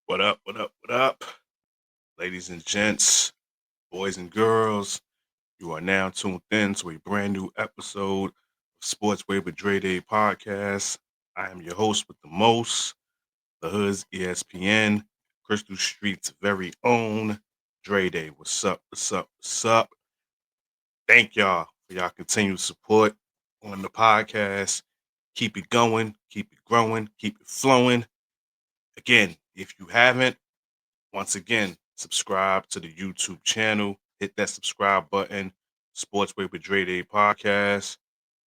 What up, what up, what up? Ladies and gents, boys and girls, you are now tuned in to a brand new episode of Sports Way with Dray Day podcast. I am your host with the most, the Hood's ESPN, Crystal Street's very own Dray Day. What's up, what's up, what's up? Thank y'all for y'all continued support on the podcast. Keep it going, keep it growing, keep it flowing. Again, if you haven't, once again, subscribe to the YouTube channel. Hit that subscribe button. Sports Way with Dre Day podcast.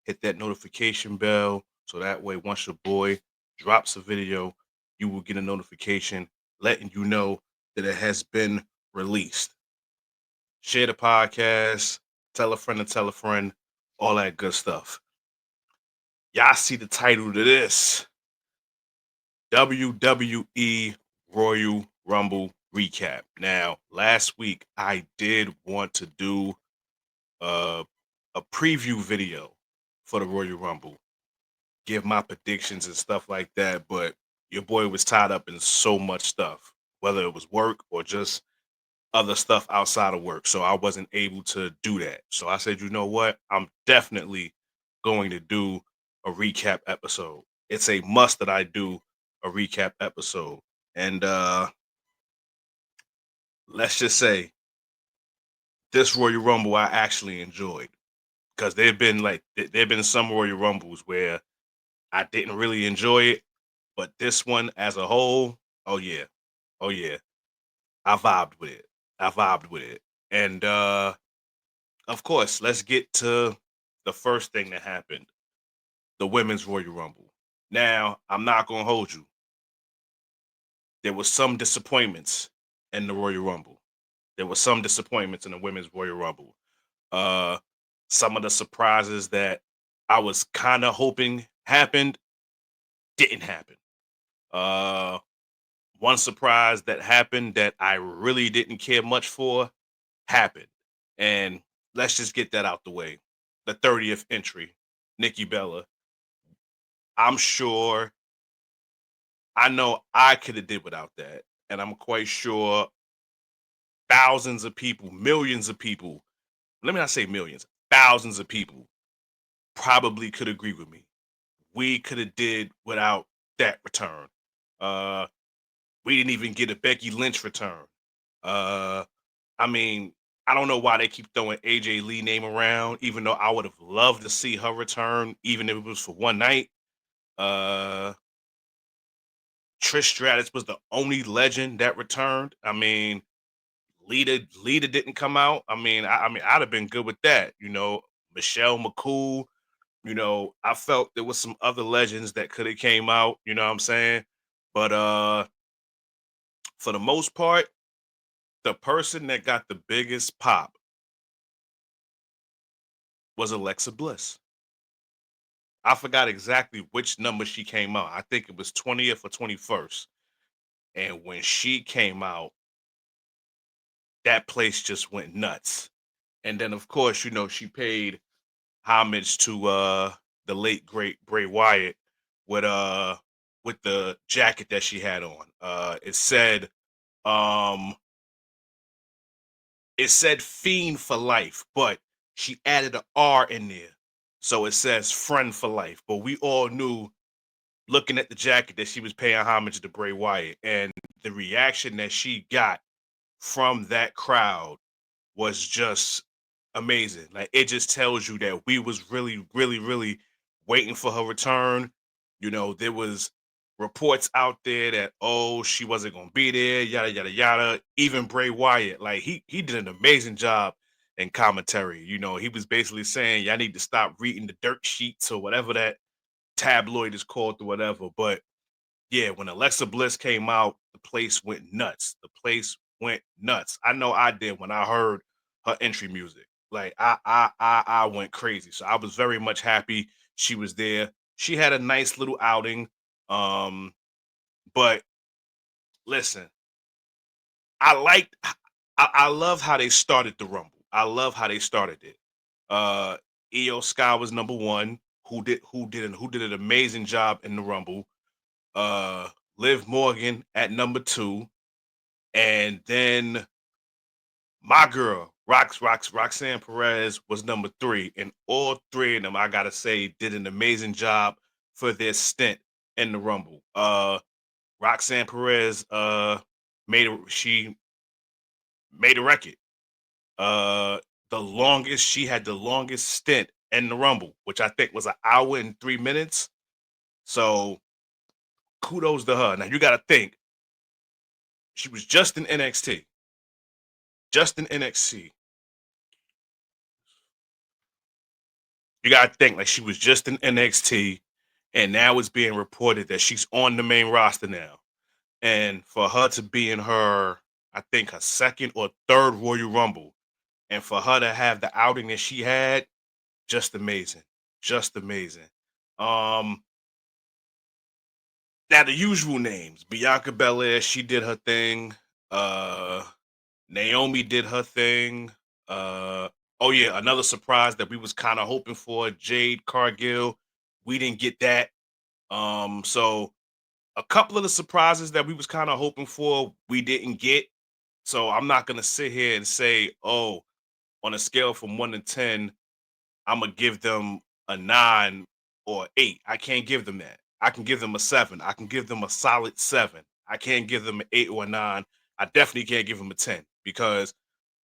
Hit that notification bell so that way, once your boy drops a video, you will get a notification letting you know that it has been released. Share the podcast, tell a friend to tell a friend, all that good stuff. Y'all see the title to this WWE Royal Rumble recap. Now, last week I did want to do a preview video for the Royal Rumble, give my predictions and stuff like that, but your boy was tied up in so much stuff, whether it was work or just other stuff outside of work. So I wasn't able to do that. So I said, you know what? I'm definitely going to do a recap episode. It's a must that I do a recap episode. And let's just say this Royal Rumble I actually enjoyed because there've been some Royal Rumbles where I didn't really enjoy it, but this one as a whole, oh yeah, I vibed with it. I vibed with it, and of course, let's get to the first thing that happened: the Women's Royal Rumble. Now, I'm not gonna hold you. There was some disappointments in the Royal Rumble. There was some disappointments in the Women's Royal Rumble. Uh, some of the surprises that I was kind of hoping happened didn't happen. Uh, one surprise that happened that I really didn't care much for happened. And let's just get that out the way. The 30th entry, Nikki Bella. I'm sure I know I could have did without that. And I'm quite sure thousands of people, millions of people, let me not say millions, thousands of people probably could agree with me. We could have did without that return. Uh we didn't even get a Becky Lynch return. Uh I mean, I don't know why they keep throwing AJ Lee name around, even though I would have loved to see her return, even if it was for one night. Uh Trish Stratus was the only legend that returned. I mean, Lita didn't come out. I mean, I'd have been good with that. Michelle McCool. I felt there was some other legends that could have came out. You know what I'm saying? But for the most part, the person that got the biggest pop was Alexa Bliss. I forgot exactly which number she came out. I think it was 20th or 21st. And when she came out, that place just went nuts. And then of course, she paid homage to the late great Bray Wyatt with with the jacket that she had on. Um it said fiend for life, but she added an R in there. So it says friend for life. But we all knew looking at the jacket that she was paying homage to Bray Wyatt, and the reaction that she got from that crowd was just amazing. Like it just tells you that we was really, really, really waiting for her return. There was reports out there that she wasn't gonna be there, yada yada yada. Even Bray Wyatt, like he did an amazing job in commentary. He was basically saying y'all need to stop reading the dirt sheets or whatever that tabloid is called or whatever. But yeah, when Alexa Bliss came out, the place went nuts. The place went nuts. I know I did when I heard her entry music. Like I went crazy. So I was very much happy she was there. She had a nice little outing. Um, but listen, I liked I love how they started the Rumble. I love how they started it. Io Sky was number one, who did an amazing job in the Rumble. Liv Morgan at number 2, and then my girl, Roxanne Perez was number 3, and all 3 of them, I gotta say, did an amazing job for their stint in the Rumble. Roxanne Perez, she made a record. Uh, she had the longest stint in the Rumble, which I think was an hour and 3 minutes. So kudos to her. Now you got to think she was just in NXT, just in NXT. You got to think like she was just in NXT, and now it's being reported that she's on the main roster now. And for her to be in I think her second or third Royal Rumble, and for her to have the outing that she had, just amazing, just amazing. Um, Now the usual names: Bianca Belair, she did her thing. Uh, Naomi did her thing. Uh, oh yeah, another surprise that we was kind of hoping for, Jade Cargill. We didn't get that. So a couple of the surprises that we was kind of hoping for, we didn't get. So I'm not gonna sit here and say, oh, on a scale from 1 to 10, I'm gonna give them a 9 or 8. I can't give them that. I can give them a 7. I can give them a solid 7. I can't give them an 8 or a 9. I definitely can't give them a 10 because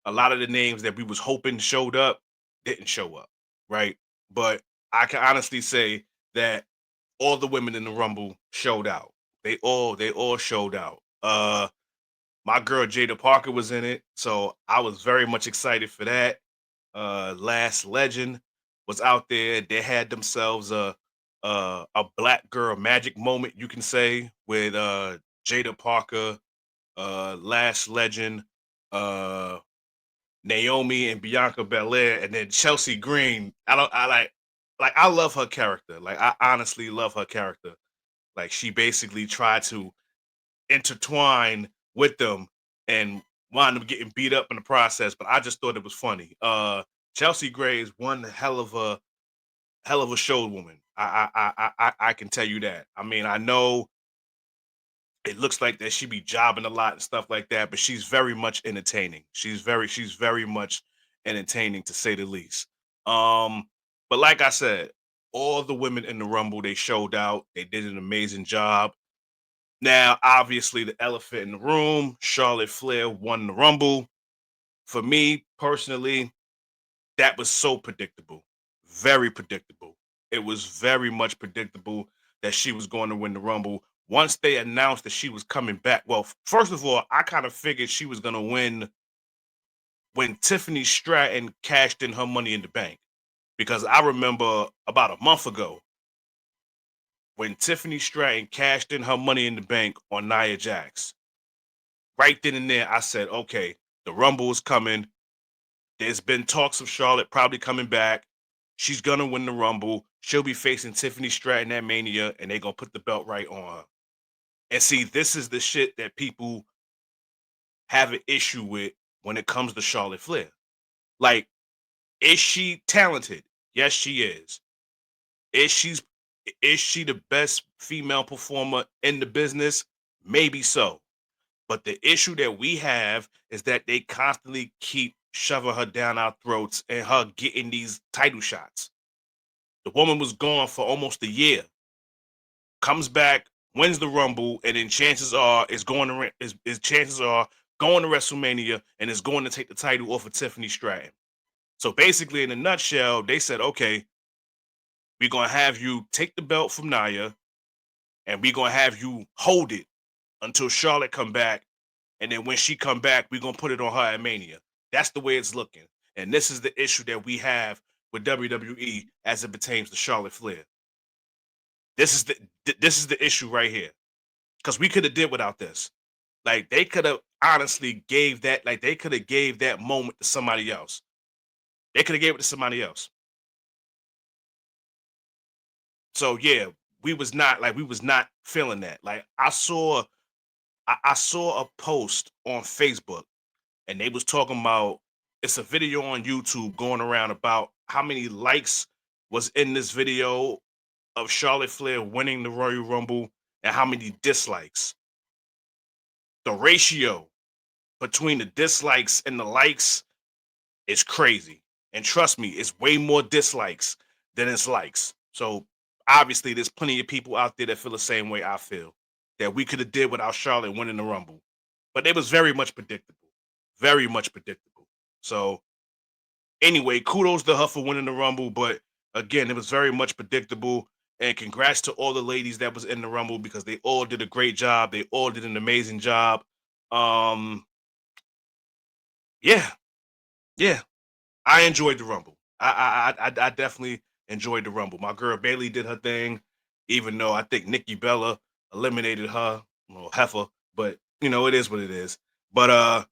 a lot of the names that we was hoping showed up didn't show up, right? But I can honestly say that all the women in the Rumble showed out. They all showed out. My girl Jada Parker was in it, so I was very much excited for that. Last Legend was out there. They had themselves a black girl magic moment, you can say, with Jada Parker, Last Legend, uh Naomi and Bianca Belair, and then Chelsea Green. I like I love her character. Like I honestly love her character. Like she basically tried to intertwine with them and wound up getting beat up in the process. But I just thought it was funny. Chelsea Gray is one hell of a show woman. I can tell you that. I mean, I know it looks like that she be jobbing a lot and stuff like that, but she's very much entertaining. She's very much entertaining to say the least. Um, but like I said, all the women in the Rumble, they showed out. They did an amazing job. Now, obviously, the elephant in the room, Charlotte Flair won the Rumble. For me personally, that was so predictable. Very predictable. It was very much predictable that she was going to win the Rumble. Once they announced that she was coming back, well, first of all, I kind of figured she was going to win when Tiffany Stratton cashed in her money in the bank. Because I remember about a month ago when Tiffany Stratton cashed in her money in the bank on Nia Jax. Right then and there, I said, okay, the Rumble is coming. There's been talks of Charlotte probably coming back. She's gonna win the Rumble. She'll be facing Tiffany Stratton at Mania, and they're gonna put the belt right on her. And see, this is the shit that people have an issue with when it comes to Charlotte Flair. Like, is she talented? Yes, she is. Is she's is she the best female performer in the business? Maybe so. But the issue that we have is that they constantly keep shoving her down our throats and her getting these title shots. The woman was gone for almost a year, comes back, wins the Rumble, and then chances are chances are going to WrestleMania and is going to take the title off of Tiffany Stratton. So basically, in a nutshell, they said, okay, we're gonna have you take the belt from Nia, and we're gonna have you hold it until Charlotte come back, and then when she come back, we're gonna put it on her at Mania. That's the way it's looking. And this is the issue that we have with WWE as it pertains to Charlotte Flair. This is the issue right here. Because we could have did without this. Like they could have honestly gave that, like they could have gave that moment to somebody else. They could have gave it to somebody else. So yeah, we was not feeling that. Like I saw a post on Facebook and they was talking about it's a video on YouTube going around about how many likes was in this video of Charlotte Flair winning the Royal Rumble. and how many dislikes. The ratio between the dislikes and the likes is crazy. And trust me, it's way more dislikes than it's likes. So obviously, there's plenty of people out there that feel the same way I feel, that we could have did without Charlotte winning the Rumble. But it was very much predictable. Very much predictable. So anyway, kudos to her for winning the Rumble. But again, it was very much predictable. And congrats to all the ladies that was in the Rumble because they all did a great job. They all did an amazing job. Um, yeah, yeah. I enjoyed the Rumble. I definitely enjoyed the Rumble. My girl Bailey did her thing, even though I think Nikki Bella eliminated her, well, heifer. But it is what it is. But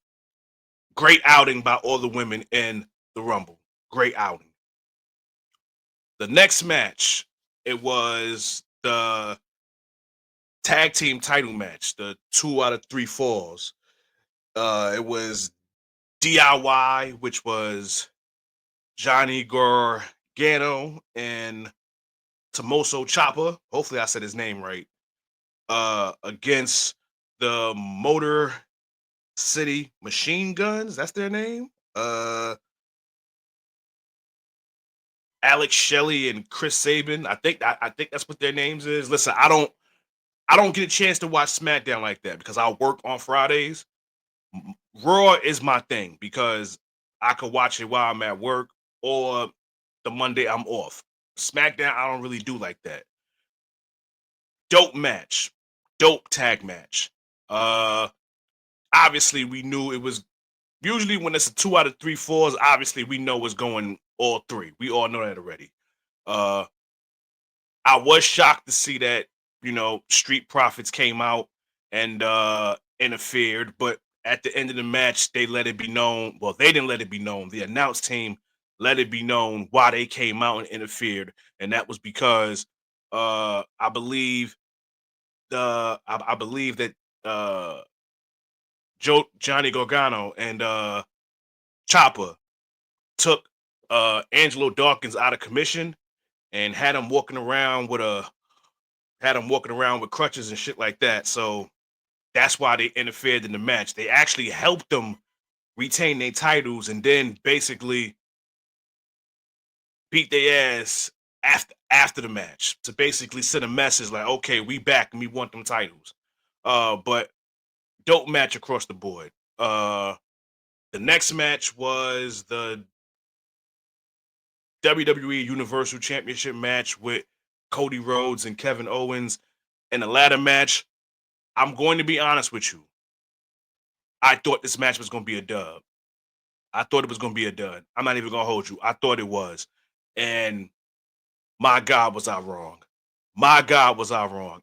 great outing by all the women in the Rumble. Great outing. The next match, it was the tag team title match, the 2 out of 3 falls. It was DIY, which was Johnny Gargano and Tommaso Ciampa. Hopefully, I said his name right. Against the Motor City Machine Guns. That's their name. Alex Shelley and Chris Sabin. I think that's what their names is. Listen, I don't get a chance to watch SmackDown like that because I work on Fridays. Raw is my thing because I could watch it while I'm at work or the Monday I'm off. SmackDown, I don't really do like that. Dope match, dope tag match. Uh, Obviously we knew it was usually when it's a 2 out of 3 falls. Obviously we know what's going all three. We all know that already. Uh, I was shocked to see that Street Profits came out and interfered, but at the end of the match, they let it be known. Well, they didn't let it be known. The announce team let it be known why they came out and interfered, and that was because I believe I believe that uh Johnny Gargano and Chopper took Angelo Dawkins out of commission and had him walking around with crutches and shit like that. So that's why they interfered in the match. They actually helped them retain their titles and then basically beat their ass after the match to basically send a message like, okay, we back and we want them titles. But dope match across the board. The next match was the WWE Universal Championship match with Cody Rhodes and Kevin Owens. In the ladder match, I'm going to be honest with you. I thought this match was going to be a dub. I thought it was going to be a dud. I'm not even going to hold you. I thought it was. And my God, was I wrong. My God, was I wrong.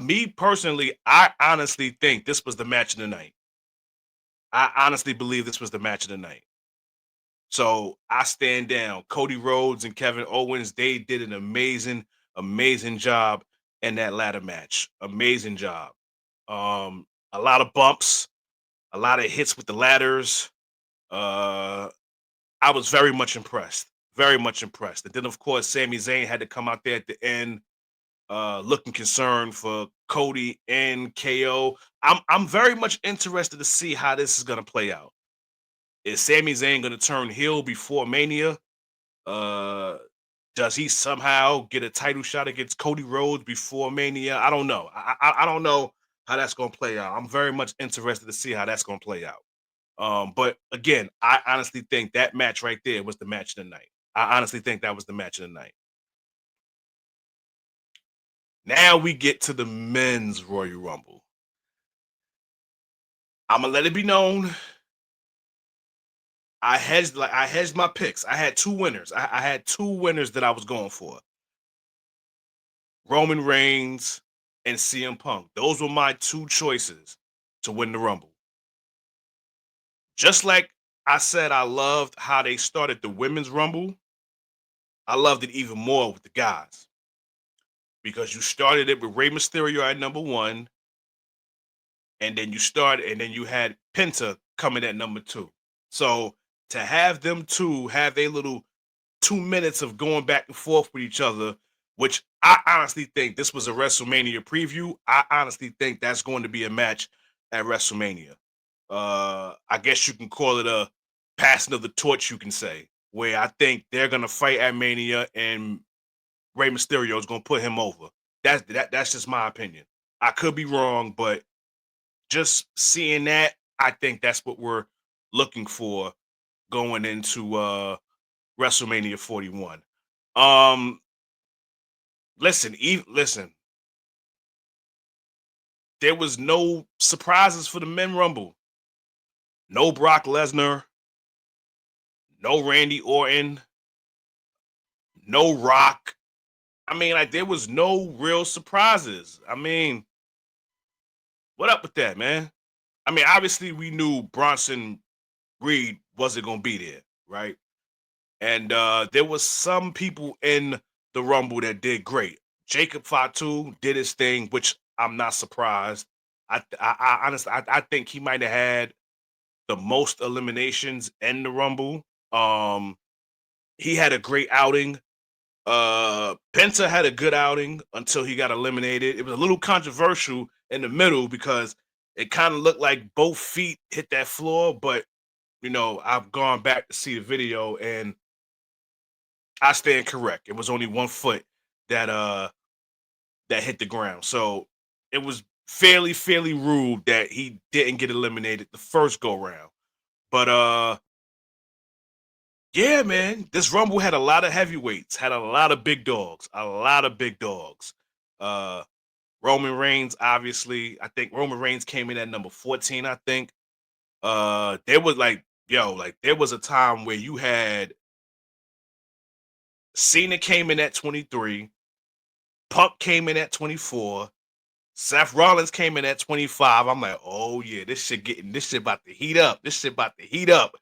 Me personally, I honestly think this was the match of the night. I honestly believe this was the match of the night. So I stand down. Cody Rhodes and Kevin Owens, they did an amazing, amazing job in that ladder match. Amazing job. A lot of bumps, a lot of hits with the ladders. Uh, I was very much impressed. Very much impressed. And then, of course, Sami Zayn had to come out there at the end, looking concerned for Cody and KO. I'm very much interested to see how this is gonna play out. Is Sami Zayn gonna turn heel before Mania? Uh, does he somehow get a title shot against Cody Rhodes before Mania? I don't know. I don't know how that's gonna play out. I'm very much interested to see how that's gonna play out. But again, I honestly think that match right there was the match of the night. I honestly think that was the match of the night. Now we get to the men's Royal Rumble. I'm gonna let it be known. I hedged my picks. I had two winners. I had two winners that I was going for. Roman Reigns and CM Punk. Those were my two choices to win the Rumble. Just like I said, I loved how they started the women's Rumble. I loved it even more with the guys because you started it with Rey Mysterio at number one, and then you had Penta coming at number two. So to have them two have a little 2 minutes of going back and forth with each other, which I honestly think this was a WrestleMania preview. I honestly think that's going to be a match at WrestleMania. I guess you can call it a passing of the torch, you can say, where I think they're gonna fight at Mania and Rey Mysterio is gonna put him over. That's just my opinion. I could be wrong, but just seeing that, I think that's what we're looking for going into WrestleMania 41. Um, listen, there was no surprises for the men rumble. No Brock Lesnar, no Randy Orton, no Rock. I mean, like there was no real surprises. I mean, what up with that, man? I mean, obviously we knew Bronson Reed wasn't gonna be there, right? And there was some people in the Rumble that did great. Jacob Fatu did his thing, which I'm not surprised. I honestly, I think he might have had the most eliminations in the Rumble. Um, he had a great outing. Penta had a good outing until he got eliminated. It was a little controversial in the middle because it kind of looked like both feet hit that floor, but I've gone back to see the video and I stand correct. It was only one foot that that hit the ground. So it was fairly rude that he didn't get eliminated the first go round. But yeah, man, this Rumble had a lot of heavyweights, had a lot of big dogs, a lot of big dogs. Uh Roman Reigns, obviously. I think Roman Reigns came in at number 14, I think. There was like there was a time where you had Cena came in at 23, Punk came in at 24, Seth Rollins came in at 25. I'm like, oh yeah, this shit about to heat up. This shit about to heat up.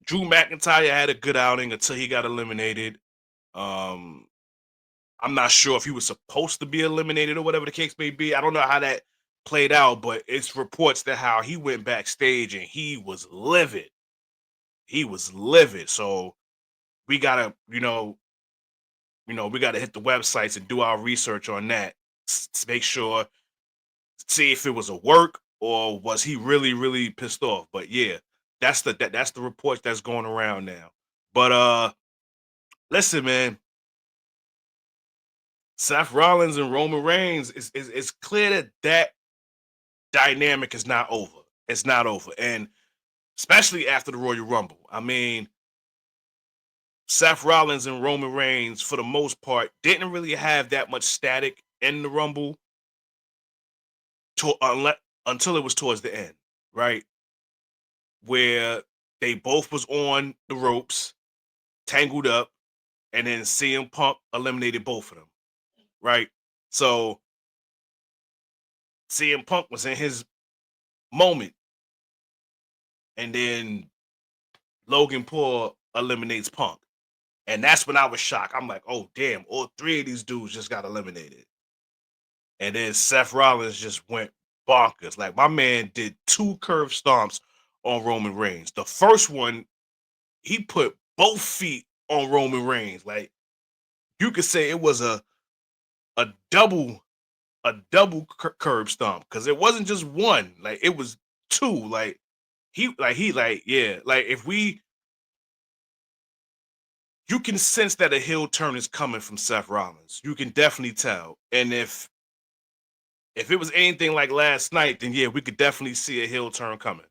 Drew McIntyre had a good outing until he got eliminated. Um, I'm not sure if he was supposed to be eliminated or whatever the case may be. I don't know how that played out, but it's reports that how he went backstage and he was livid. He was livid. So we gotta, we gotta hit the websites and do our research on that to make sure, see if it was a work or was he really pissed off. But yeah, that's the report that's going around now. But listen, man, Seth Rollins and Roman Reigns is clear that dynamic is not over. It's not over, and especially after the Royal Rumble. I mean, Seth Rollins and Roman Reigns, for the most part, didn't really have that much static in the Rumble to, until it was towards the end, right? Where they both was on the ropes, tangled up, and then CM Punk eliminated both of them, right? So CM Punk was in his moment, and then Logan Paul eliminates Punk. And that's when I was shocked. I'm like, oh damn, all three of these dudes just got eliminated. And then Seth Rollins just went bonkers. Like my man did two curve stomps on Roman Reigns. The first one, he put both feet on Roman Reigns. Like you could say it was a double curb stomp because it wasn't just one. Like it was two. Like yeah. Like if we, you can sense that a heel turn is coming from Seth Rollins. You can definitely tell. And if it was anything like last night, then yeah, we could definitely see a heel turn coming.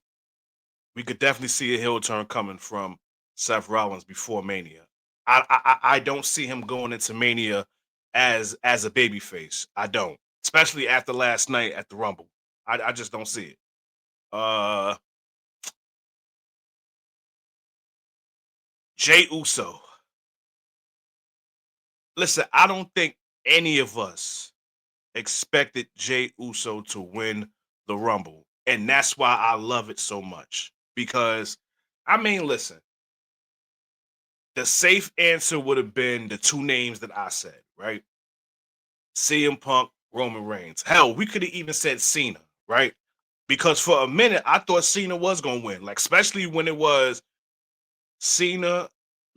We could definitely see a heel turn coming from Seth Rollins before Mania. I don't see him going into Mania as a babyface. I don't, especially after last night at the Rumble. I just don't see it. Uh, Jay Uso. Listen, I don't think any of us expected Jay Uso to win the Rumble. And that's why I love it so much. Because, I mean, listen, the safe answer would have been the two names that I said, right? CM Punk, Roman Reigns. Hell, we could have even said Cena, right? Because for a minute, I thought Cena was going to win. Like, especially when it was Cena,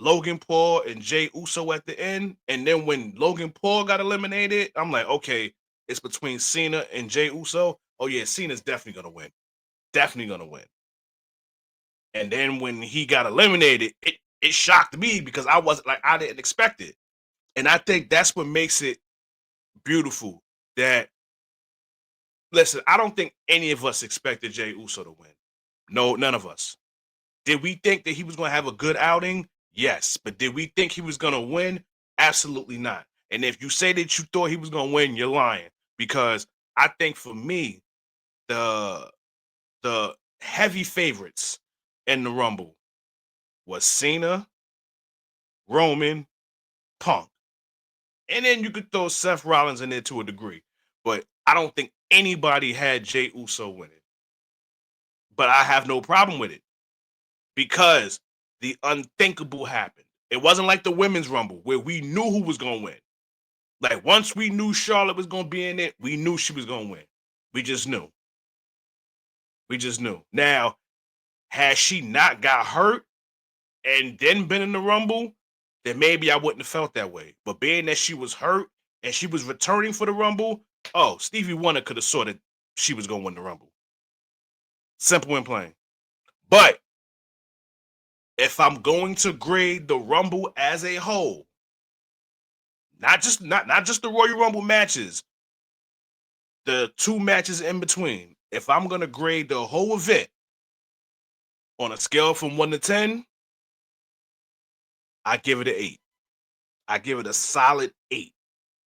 Logan Paul and Jay Uso at the end. And then when Logan Paul got eliminated, I'm like, okay, it's between Cena and Jay Uso. Oh yeah, Cena's definitely gonna win. Definitely gonna win. And then when he got eliminated, it shocked me because I didn't expect it. And I think that's what makes it beautiful. That listen, I don't think any of us expected Jay Uso to win. No, none of us. Did we think that he was going to have a good outing? Yes. But did we think he was going to win? Absolutely not. And if you say that you thought he was going to win, you're lying. Because I think for me, the the heavy favorites in the Rumble was Cena, Roman, Punk. And then you could throw Seth Rollins in there to a degree. But I don't think anybody had Jay Uso winning. But I have no problem with it because the unthinkable happened. It wasn't like the women's rumble where we knew who was going to win. Like once we knew Charlotte was going to be in it, we knew she was going to win. We just knew. We just knew. Now, had she not got hurt and then been in the rumble, then maybe I wouldn't have felt that way. But being that she was hurt and she was returning for the rumble, oh, Stevie Wonder could have saw that she was going to win the rumble. Simple and plain. But if I'm going to grade the Rumble as a whole, not just the Royal Rumble matches, the 2 matches in between. If I'm gonna grade the whole event on a scale from 1 to 10, I give it an 8. I give it a solid 8.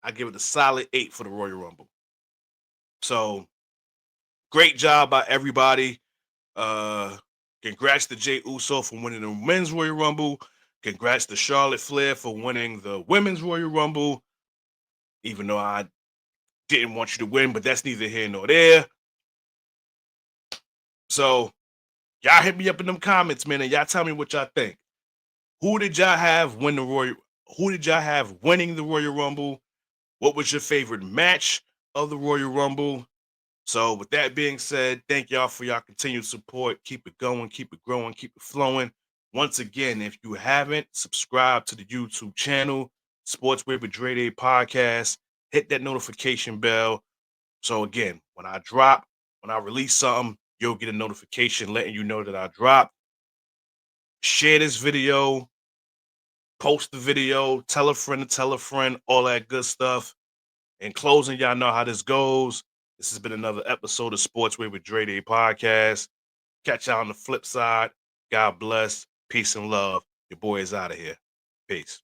I give it a solid 8 for the Royal Rumble. So great job by everybody. Congrats to Jay Uso for winning the men's Royal Rumble. Congrats to Charlotte Flair for winning the women's Royal Rumble. Even though I didn't want you to win, but that's neither here nor there. So y'all hit me up in them comments, man, and y'all tell me what y'all think. Who did y'all have win the Royal? Who did y'all have winning the Royal Rumble? What was your favorite match of the Royal Rumble? So with that being said, thank y'all for y'all continued support. Keep it going, keep it growing, keep it flowing. Once again, if you haven't, subscribe to the YouTube channel, Sports with Dray Podcast. Hit that notification bell. So again, when I release something, you'll get a notification letting you know that I dropped. Share this video, post the video, tell a friend to tell a friend, all that good stuff. In closing, y'all know how this goes. This has been another episode of Sports with Dray Day Podcast. Catch y'all on the flip side. God bless. Peace and love. Your boy is out of here. Peace.